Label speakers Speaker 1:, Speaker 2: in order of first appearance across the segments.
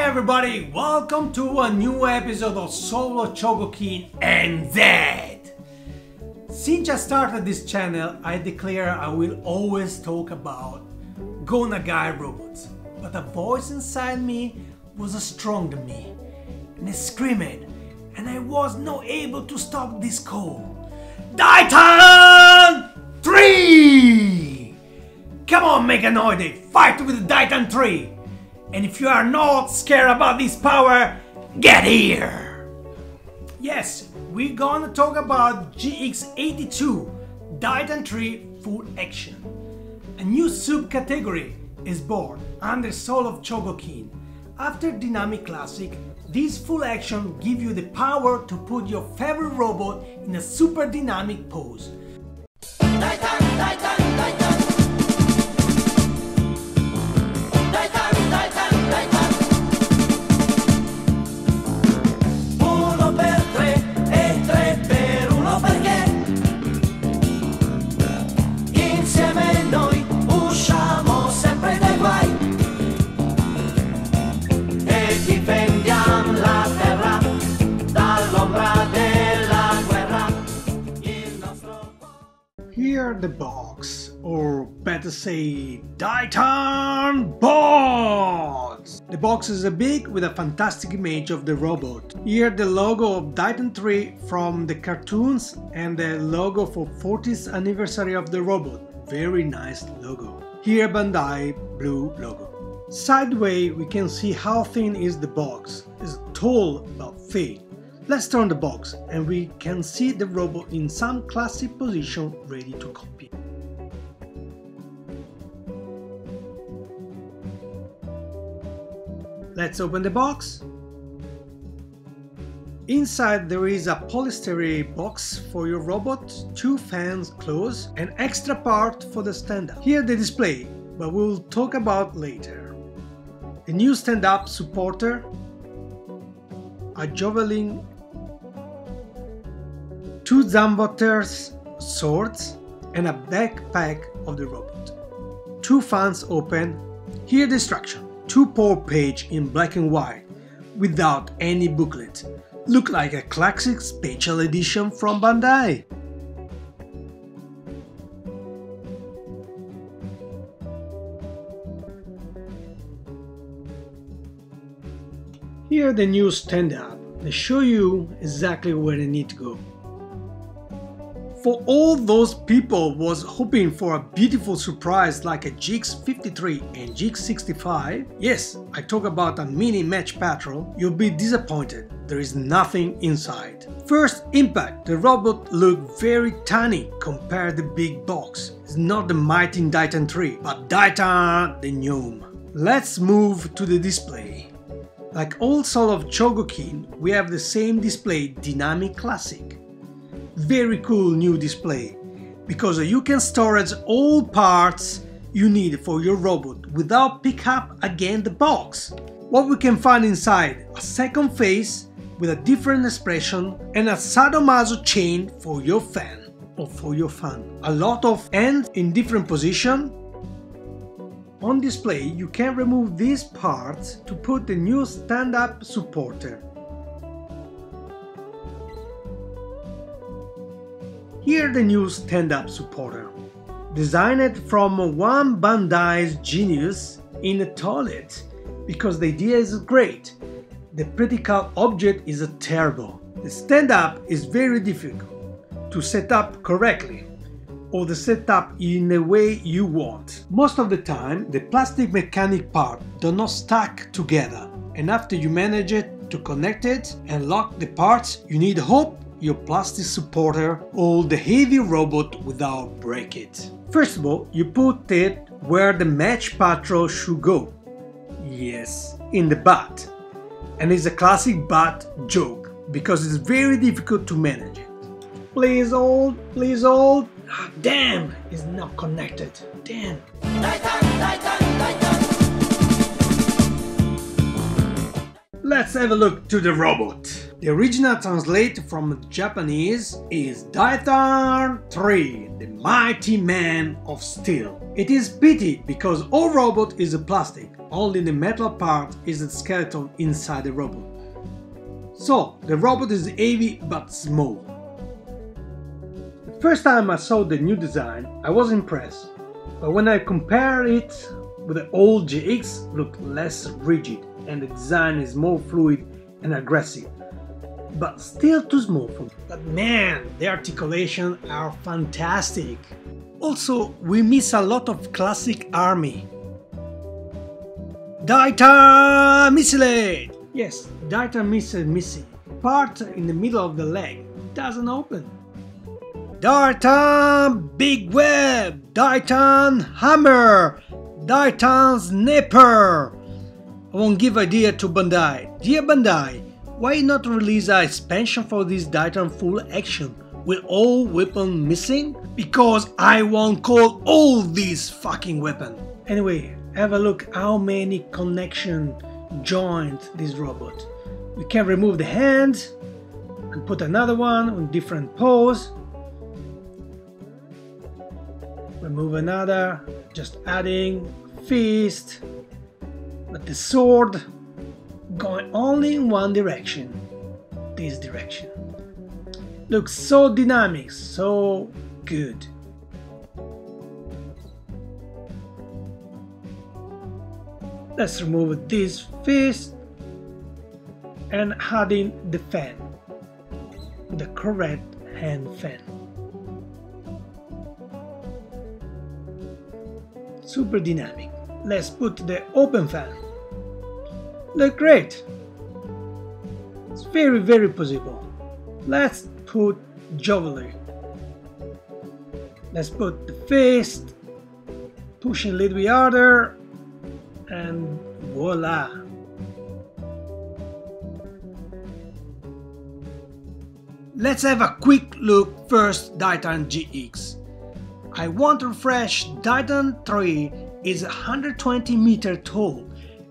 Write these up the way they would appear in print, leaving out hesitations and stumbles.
Speaker 1: everybody, welcome to a new episode of Solo Chogokin and Z. Since I started this channel, I declare I will always talk about Go Nagai robots, but a voice inside me was stronger than me, and it screamed, and I was not able to stop this call. Daitarn 3! Come on, Meganoide, fight with the Daitarn 3! And if you are not scared about this power, get here! Yes, we're gonna talk about GX82 Daitarn 3 Full Action. A new subcategory is born under Soul of Chogokin. After Dynamic Classic, this full action gives you the power to put your favorite robot in a super dynamic pose.
Speaker 2: Daitarn, Daitarn, Daitarn. Daitarn, Daitarn, Daitarn. Uno per tre e tre per uno perché insieme noi usciamo sempre dai guai e difendiamo la terra dall'ombra della guerra. Il nostro...
Speaker 1: Here the box, or better say, Daitarn box! The box is big with a fantastic image of the robot. Here the logo of Daitarn 3 from the cartoons and the logo for 40th anniversary of the robot. Very nice logo. Here Bandai blue logo. Sideways we can see how thin is the box. It's tall but thin. Let's turn the box and we can see the robot in some classic position ready to copy. Let's open the box. Inside there is a polystyrene box for your robot, 2 fans close, and extra part for the stand-up. Here the display, but we will talk about later. A new stand-up supporter, a javelin, 2 Zamboters swords, and a backpack of the robot. 2 fans open. Here the instruction. 2 power page in black and white, without any booklet. Look like a classic special edition from Bandai. Here the new stand-up. They show you exactly where they need to go. For all those people was hoping for a beautiful surprise like a GX53 and GX65, yes, I talk about a mini match patrol, you'll be disappointed. There is nothing inside. First impact, the robot looked very tiny compared to the big box. It's not the mighty Daitarn 3, but Daitarn the gnome. Let's move to the display. Like all Soul of Chogokin, we have the same display Dynamic Classic. Very cool new display, because you can storage all parts you need for your robot without pick up again the box. What we can find inside: a second face with a different expression and a sadomaso chain for your fan or for your fan. A lot of ends in different position. On display you can remove these parts to put the new stand-up supporter. Here the new stand-up supporter, designed from one Bandai's genius in a toilet, because the idea is great. The practical object is terrible. The stand-up is very difficult to set up correctly, or the setup in the way you want. Most of the time the plastic mechanic part do not stack together, and after you manage it to connect it and lock the parts, you need hope your plastic supporter hold the heavy robot without break it. First of all, you put it where the match patrol should go. Yes, in the butt. And it's a classic butt joke, because it's very difficult to manage it. Please hold, please hold. Ah, damn, it's not connected. Damn.
Speaker 2: Daitarn, Daitarn, Daitarn.
Speaker 1: Let's have a look to the robot. The original translate from Japanese is Daitarn 3, the mighty man of steel. It is pity because all robot is a plastic, only the metal part is the skeleton inside the robot. So the robot is heavy but small. The first time I saw the new design I was impressed, but when I compare it with the old GX, it looked less rigid and the design is more fluid and aggressive, but still too small for me. But man, the articulation are fantastic. Also, we miss a lot of classic army. Daitarn missile! Yes, Daitarn missile missing. Part in the middle of the leg doesn't open. Daitarn big web! Daitarn hammer! Daitarn snapper! I won't give idea to Bandai. Dear Bandai, why not release an expansion for this Daitarn full action with all weapons missing? Because I won't call all these fucking weapons. Anyway, have a look how many connection joined this robot. We can remove the hand and put another one on different pose. Remove another, just adding fist, but the sword going only in one direction, this direction. Looks so dynamic, so good. Let's remove this fist and add in the fan, the correct hand fan. Super dynamic. Let's put the open fan. Look great. It's very possible. Let's put jewelry. Let's put the fist, pushing a little bit harder, and voila. Let's have a quick look first Daitarn GX. I want to refresh. Daitarn 3 is 120 meter tall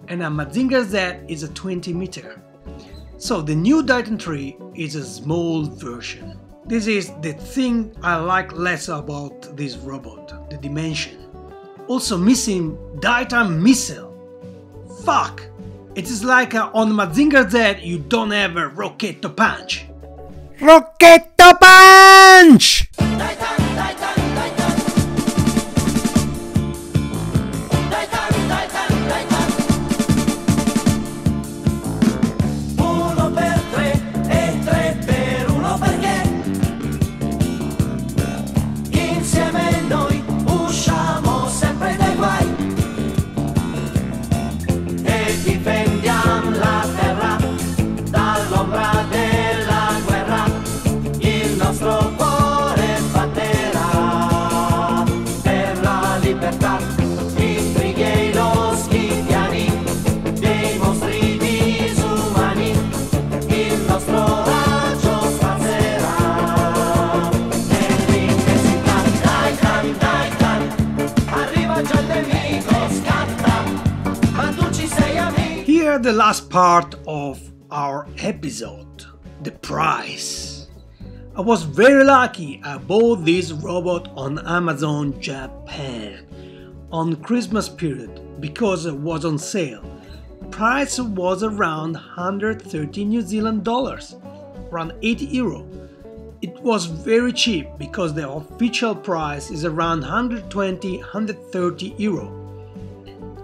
Speaker 1: and a Mazinger Z is a 20 meter. So the new Daitarn 3 is a small version. This is the thing I like less about this robot, the dimension. Also missing Daitarn missile. Fuck! It is like on Mazinger Z you don't have a Rocketto punch. Rocketto punch! Here the last part of our episode, the price. I was very lucky. I bought this robot on Amazon Japan on Christmas period because it was on sale. Price was around 130 New Zealand dollars, around 80 euro. It was very cheap because the official price is around 120-130 euro,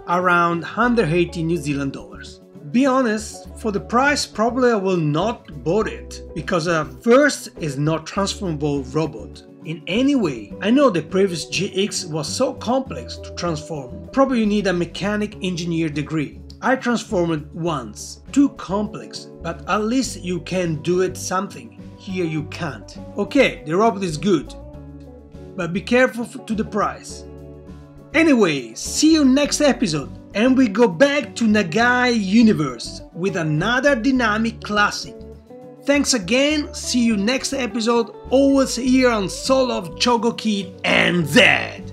Speaker 1: around 180 New Zealand dollars. Be honest, for the price probably I will not bought it, because first is not transformable robot in any way. I know the previous GX was so complex to transform, probably you need a mechanic engineer degree. I transformed once, too complex, but at least you can do it something. Here you can't. Okay, the robot is good, but be careful to the price. Anyway, see you next episode and we go back to Nagai universe with another dynamic classic. Thanks again, see you next episode, always here on Soul of Chogokin and Z.